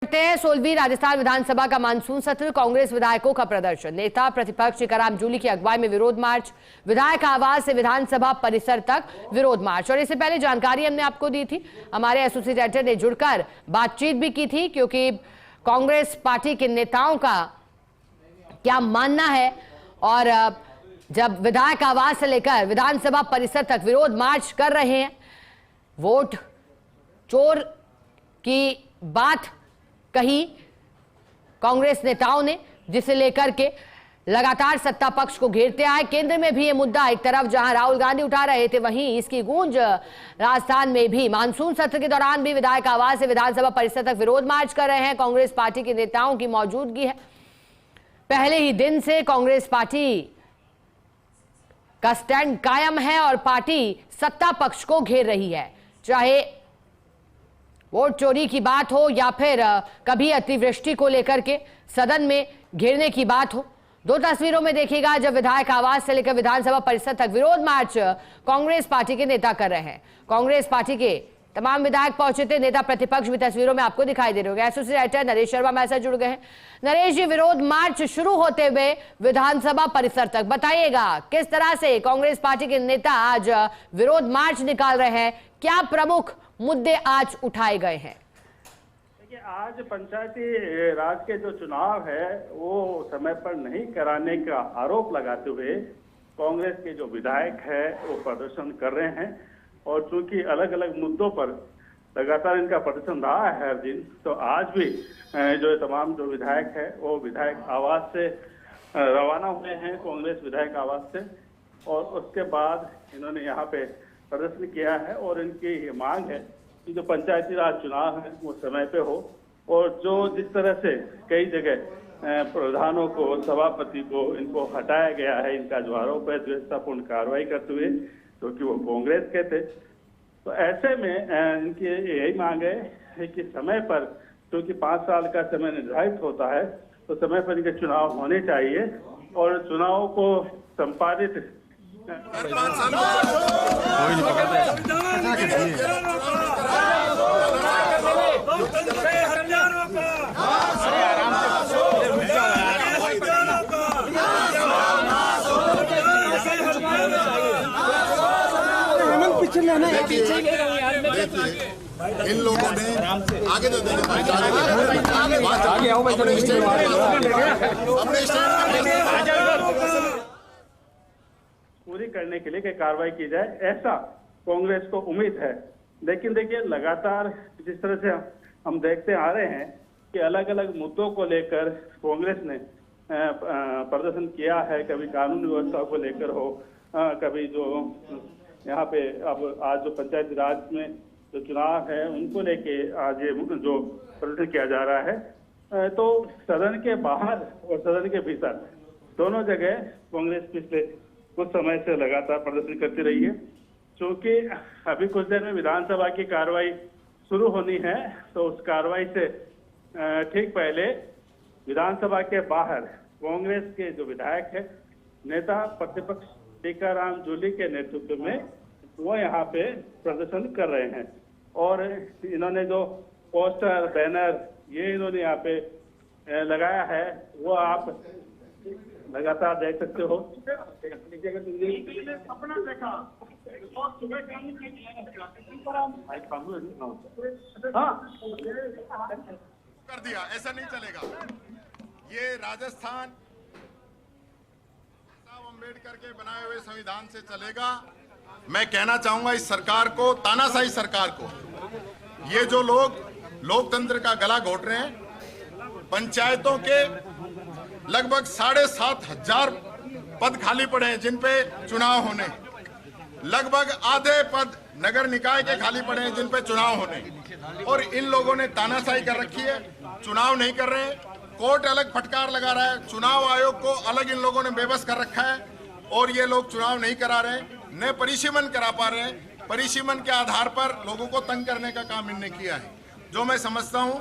16वीं राजस्थान विधानसभा का मानसून सत्र, कांग्रेस विधायकों का प्रदर्शन। नेता प्रतिपक्ष टीकाराम जूली की अगुवाई में विरोध मार्च, विधायक आवास से विधानसभा परिसर तक विरोध मार्च। और इससे पहले जानकारी हमने आपको दी थी, हमारे एसोसिएट एडिटर ने जुड़कर बातचीत भी की थी, क्योंकि कांग्रेस पार्टी के नेताओं का क्या मानना है। और जब विधायक आवास से लेकर विधानसभा परिसर तक विरोध मार्च कर रहे हैं, वोट चोर की बात कही कांग्रेस नेताओं ने, जिसे लेकर के लगातार सत्ता पक्ष को घेरते आए। केंद्र में भी ये मुद्दा एक तरफ जहां राहुल गांधी उठा रहे थे, वहीं इसकी गूंज राजस्थान में भी। मानसून सत्र के दौरान भी विधायक आवास से विधानसभा परिसर तक विरोध मार्च कर रहे हैं। कांग्रेस पार्टी के नेताओं की मौजूदगी है। पहले ही दिन से कांग्रेस पार्टी का स्टैंड कायम है और पार्टी सत्ता पक्ष को घेर रही है, चाहे वोट चोरी की बात हो या फिर कभी अतिवृष्टि को लेकर के सदन में घेरने की बात हो। दो तस्वीरों में देखिएगा, जब विधायक आवास से लेकर विधानसभा परिसर तक विरोध मार्च कांग्रेस पार्टी के नेता कर रहे हैं। कांग्रेस पार्टी के तमाम विधायक पहुंचे थे, नेता प्रतिपक्ष भी तस्वीरों में आपको दिखाई दे रहे होंगे। एसोसिएट एडिटर नरेश शर्मा हमारे साथ जुड़ गए हैं। नरेश जी, विरोध मार्च शुरू होते हुए विधानसभा परिसर तक बताइएगा, किस तरह से कांग्रेस पार्टी के नेता आज विरोध मार्च निकाल रहे हैं, क्या प्रमुख मुद्दे आज उठाए गए हैं? देखिए, आज पंचायती राज के जो चुनाव है वो समय पर नहीं कराने का आरोप लगाते हुए कांग्रेस के जो विधायक है वो प्रदर्शन कर रहे हैं। और चूंकि अलग अलग मुद्दों पर लगातार इनका प्रदर्शन रहा है हर दिन, तो आज भी जो तमाम जो विधायक है वो विधायक आवास से रवाना हुए हैं, कांग्रेस विधायक आवास से। और उसके बाद इन्होंने यहाँ पे प्रदर्शन किया है और इनकी ये मांग है कि जो पंचायती राज चुनाव है वो समय पे हो। और जो जिस तरह से कई जगह प्रधानों को, सभापति को इनको हटाया गया है, इनका जो आरोप है द्वेषतापूर्ण कार्रवाई करते हुए, क्योंकि वो कांग्रेस के थे, तो ऐसे में इनकी यही मांग है कि समय पर, क्योंकि 5 साल का समय निर्धारित होता है, तो समय पर इनके चुनाव होने चाहिए और चुनाव को संपादित इन लोगों ने आगे तो आगे आओ पूरी करने के लिए कि कार्रवाई की जाए, ऐसा कांग्रेस को उम्मीद है। लेकिन देखिए, लगातार जिस तरह से हम देखते आ रहे हैं कि अलग अलग मुद्दों को लेकर कांग्रेस ने प्रदर्शन किया है, कभी कानून व्यवस्था को लेकर हो, कभी जो यहाँ पे अब आज जो पंचायती राज में जो चुनाव है उनको लेके आज ये जो प्रदर्शन किया जा रहा है। तो सदन के बाहर और सदन के भीतर दोनों जगह कांग्रेस पिछले कुछ समय से लगातार प्रदर्शन करती रही है। क्योंकि अभी कुछ देर में विधानसभा की कार्रवाई शुरू होनी है, तो उस कार्रवाई से ठीक पहले विधानसभा के बाहर कांग्रेस के जो विधायक है, नेता प्रतिपक्ष टीकाराम जूली के नेतृत्व में वो यहाँ पे प्रदर्शन कर रहे हैं। और इन्होंने जो पोस्टर, बैनर ये इन्होंने यहाँ पे लगाया है, वो आप लगातार देख सकते हो। कर दिया, ऐसा नहीं चलेगा। ये राजस्थान अम्बेडकर के बनाए हुए संविधान से चलेगा। मैं कहना चाहूंगा इस सरकार को, तानाशाही सरकार को, ये जो लोग लोकतंत्र का गला घोट रहे हैं, पंचायतों के लगभग 7,500 पद खाली पड़े हैं जिन पे चुनाव होने, लगभग आधे पद नगर निकाय के खाली पड़े हैं जिन पे चुनाव होने, और इन लोगों ने तानाशाही कर रखी है, चुनाव नहीं कर रहे हैं। कोर्ट अलग फटकार लगा रहा है, चुनाव आयोग को अलग इन लोगों ने बेबस कर रखा है, और ये लोग चुनाव नहीं करा रहे हैं, न परिसीमन करा पा रहे हैं। परिसीमन के आधार पर लोगों को तंग करने का काम इनने किया है, जो मैं समझता हूं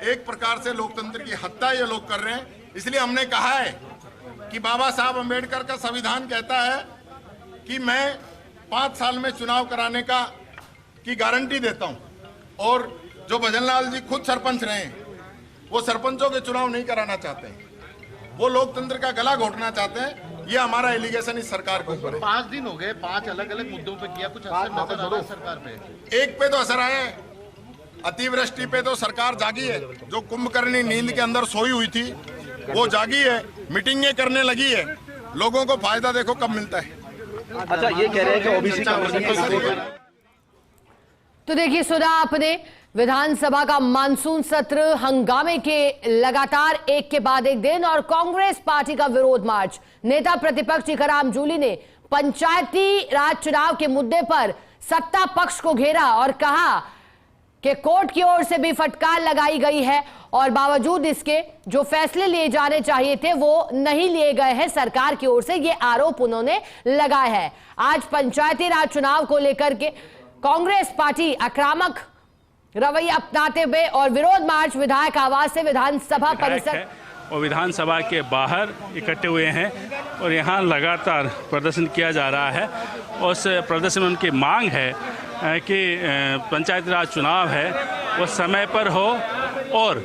एक प्रकार से लोकतंत्र की हत्या ये लोग कर रहे हैं। इसलिए हमने कहा है कि बाबा साहब अम्बेडकर का संविधान कहता है कि मैं 5 साल में चुनाव कराने की गारंटी देता हूं। और जो भजनलाल जी खुद सरपंच रहे हैं, वो सरपंचों के चुनाव नहीं कराना चाहते हैं, वो लोकतंत्र का गला घोटना चाहते हैं। ये हमारा एलिगेशन इस सरकार के ऊपर है। 5 दिन हो गए, 5 अलग अलग मुद्दों पे किया, कुछ असर नजर आ रहा है सरकार पे? एक पे तो असर आया है, अतिवृष्टि पे तो सरकार जागी है। जो कुंभकर्णी नींद के अंदर सोई हुई थी वो जागी है, मीटिंगें करने लगी है। लोगों को फायदा देखो कब मिलता है। अच्छा, ये कह रहे हैं कि ओबीसी तो देखिए, सुना आपने, विधानसभा का मानसून सत्र हंगामे के लगातार एक के बाद एक दिन और कांग्रेस पार्टी का विरोध मार्च। नेता प्रतिपक्ष टीकाराम जूली ने पंचायती राज चुनाव के मुद्दे पर सत्ता पक्ष को घेरा और कहा कि कोर्ट की ओर से भी फटकार लगाई गई है और बावजूद इसके जो फैसले लिए जाने चाहिए थे वो नहीं लिए गए हैं सरकार की ओर से। ये आरोप उन्होंने लगाया है। आज पंचायती राज चुनाव को लेकर के कांग्रेस पार्टी आक्रामक रवैया अपनाते हुए और विरोध मार्च विधायक आवास से विधानसभा परिसर और विधानसभा के बाहर इकट्ठे हुए हैं और यहाँ लगातार प्रदर्शन किया जा रहा है। और उस प्रदर्शन में उनकी मांग है कि पंचायती राज चुनाव है वो समय पर हो और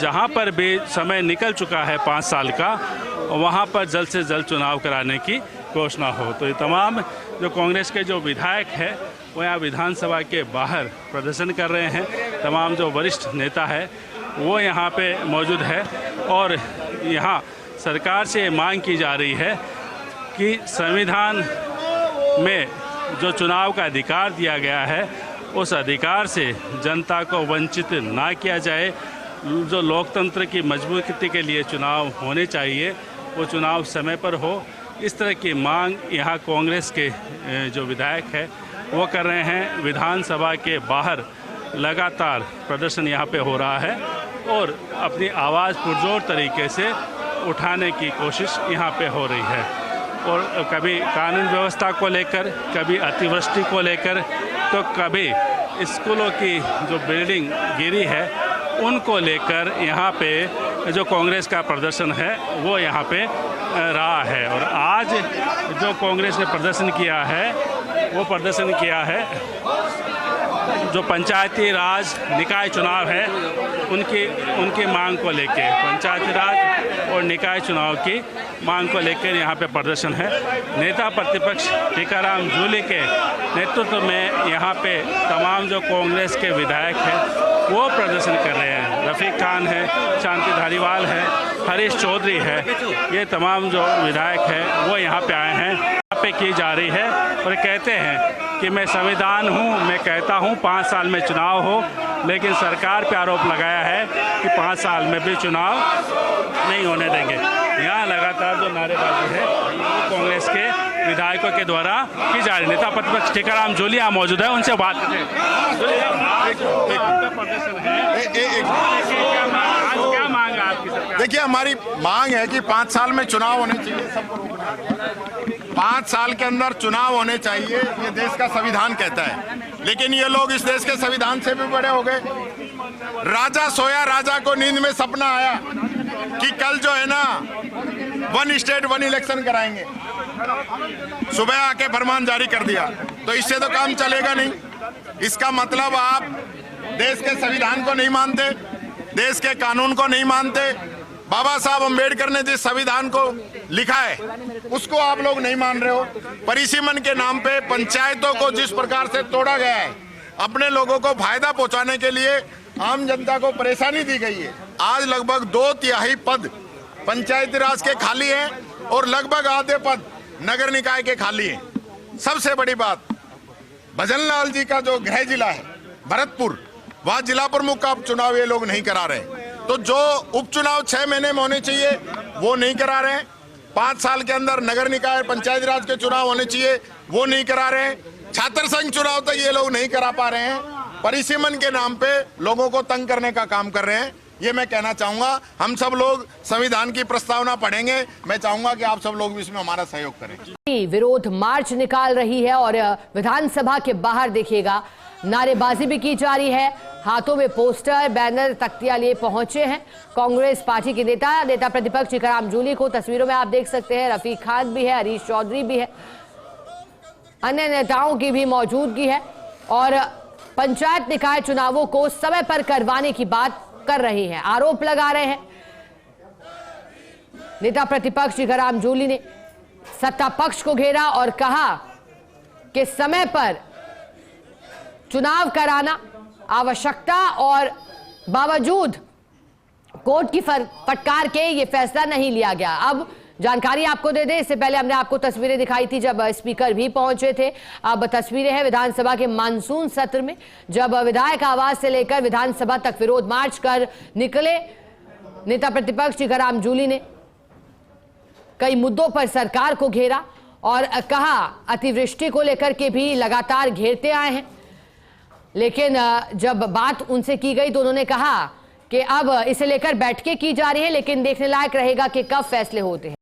जहाँ पर भी समय निकल चुका है 5 साल का, वहाँ पर जल्द से जल्द चुनाव कराने की घोषणा हो। तो ये तमाम जो कांग्रेस के जो विधायक है वो यहाँ विधानसभा के बाहर प्रदर्शन कर रहे हैं। तमाम जो वरिष्ठ नेता है वो यहाँ पे मौजूद है और यहाँ सरकार से मांग की जा रही है कि संविधान में जो चुनाव का अधिकार दिया गया है उस अधिकार से जनता को वंचित ना किया जाए। जो लोकतंत्र की मजबूती के लिए चुनाव होने चाहिए वो चुनाव समय पर हो। इस तरह की मांग यहाँ कांग्रेस के जो विधायक है वो कर रहे हैं। विधानसभा के बाहर लगातार प्रदर्शन यहाँ पे हो रहा है और अपनी आवाज़ पुरजोर तरीके से उठाने की कोशिश यहाँ पे हो रही है। और कभी कानून व्यवस्था को लेकर, कभी अतिवृष्टि को लेकर, तो कभी स्कूलों की जो बिल्डिंग गिरी है उनको लेकर यहाँ पे जो कांग्रेस का प्रदर्शन है वो यहाँ पे रहा है। और आज जो कांग्रेस ने प्रदर्शन किया है वो प्रदर्शन किया है जो पंचायती राज निकाय चुनाव है उनकी मांग को लेके, पंचायती राज और निकाय चुनाव की मांग को लेकर यहाँ पे प्रदर्शन है। नेता प्रतिपक्ष टीकाराम जूली के नेतृत्व में यहाँ पे तमाम जो कांग्रेस के विधायक हैं वो प्रदर्शन कर रहे हैं। रफीक खान है, शांति धारीवाल है, हरीश चौधरी है, ये तमाम जो विधायक हैं वो यहाँ पे आए हैं। यहाँ पे की जा रही है और कहते हैं कि मैं संविधान हूँ, मैं कहता हूँ 5 साल में चुनाव हो, लेकिन सरकार पे आरोप लगाया है कि 5 साल में भी चुनाव नहीं होने देंगे। यहाँ लगातार जो नारेबाजी है कांग्रेस के विधायकों के द्वारा की जा रही। नेता प्रतिपक्ष टीकाराम जूली यहाँ मौजूद है, उनसे बात करते हैं। क्या मांग है आपकी सरकार? देखिए, हमारी मांग है कि 5 साल में चुनाव होने चाहिए, सबको रोकना है। 5 साल के अंदर चुनाव होने चाहिए, ये देश का संविधान कहता है। लेकिन ये लोग इस देश के संविधान से भी बड़े हो गए। राजा सोया, राजा को नींद में सपना आया कि कल जो है ना 1 स्टेट 1 इलेक्शन कराएंगे। सुबह आके फरमान जारी कर दिया, तो इससे तो काम चलेगा नहीं। इसका मतलब आप देश के संविधान को नहीं मानते, देश के कानून को नहीं मानते। बाबा साहब अम्बेडकर ने जिस संविधान को लिखा है उसको आप लोग नहीं मान रहे हो। परिसीमन के नाम पे पंचायतों को जिस प्रकार से तोड़ा गया है, अपने लोगों को फायदा पहुंचाने के लिए आम जनता को परेशानी दी गई है। आज लगभग 2/3 पद पंचायती राज के खाली हैं और लगभग आधे पद नगर निकाय के खाली हैं। सबसे बड़ी बात, भजन लाल जी का जो गृह जिला है भरतपुर, वहाँ जिला प्रमुख का चुनाव ये लोग नहीं करा रहे। तो जो उपचुनाव 6 महीने में होने चाहिए वो नहीं करा रहे हैं। 5 साल के अंदर नगर निकाय पंचायती राज के चुनाव होने चाहिए वो नहीं करा रहे हैं। छात्र संघ चुनाव तक ये लोग नहीं करा पा रहे हैं। परिसीमन के नाम पे लोगों को तंग करने का काम कर रहे हैं। ये मैं कहना चाहूंगा। हम सब लोग संविधान की प्रस्तावना पढ़ेंगे। मैं चाहूंगा कि आप सब लोग भी इसमें हमारा सहयोग करें। विरोध मार्च निकाल रही है और विधानसभा के बाहर देखिएगा नारेबाजी भी की जा रही है। हाथों में पोस्टर, बैनर, तख्तियां लिए पहुंचे हैं कांग्रेस पार्टी के नेता प्रतिपक्ष टीकाराम जूली को तस्वीरों में आप देख सकते हैं। रफीक खान भी है, हरीश चौधरी भी है, अन्य नेताओं की भी मौजूदगी है और पंचायत निकाय चुनावों को समय पर करवाने की बात कर रही हैं, आरोप लगा रहे हैं। नेता प्रतिपक्ष टीकाराम जूली ने सत्ता पक्ष को घेरा और कहा कि समय पर चुनाव कराना आवश्यकता और बावजूद कोर्ट की फटकार के ये फैसला नहीं लिया गया। अब जानकारी आपको दे दें, इससे पहले हमने आपको तस्वीरें दिखाई थी जब स्पीकर भी पहुंचे थे। अब तस्वीरें हैं विधानसभा के मानसून सत्र में, जब विधायक आवास से लेकर विधानसभा तक विरोध मार्च कर निकले नेता प्रतिपक्ष टीकाराम जूली ने कई मुद्दों पर सरकार को घेरा और कहा अतिवृष्टि को लेकर के भी लगातार घेरते आए हैं। लेकिन जब बात उनसे की गई तो उन्होंने कहा कि अब इसे लेकर बैठकें की जा रही हैं, लेकिन देखने लायक रहेगा कि कब फैसले होते हैं।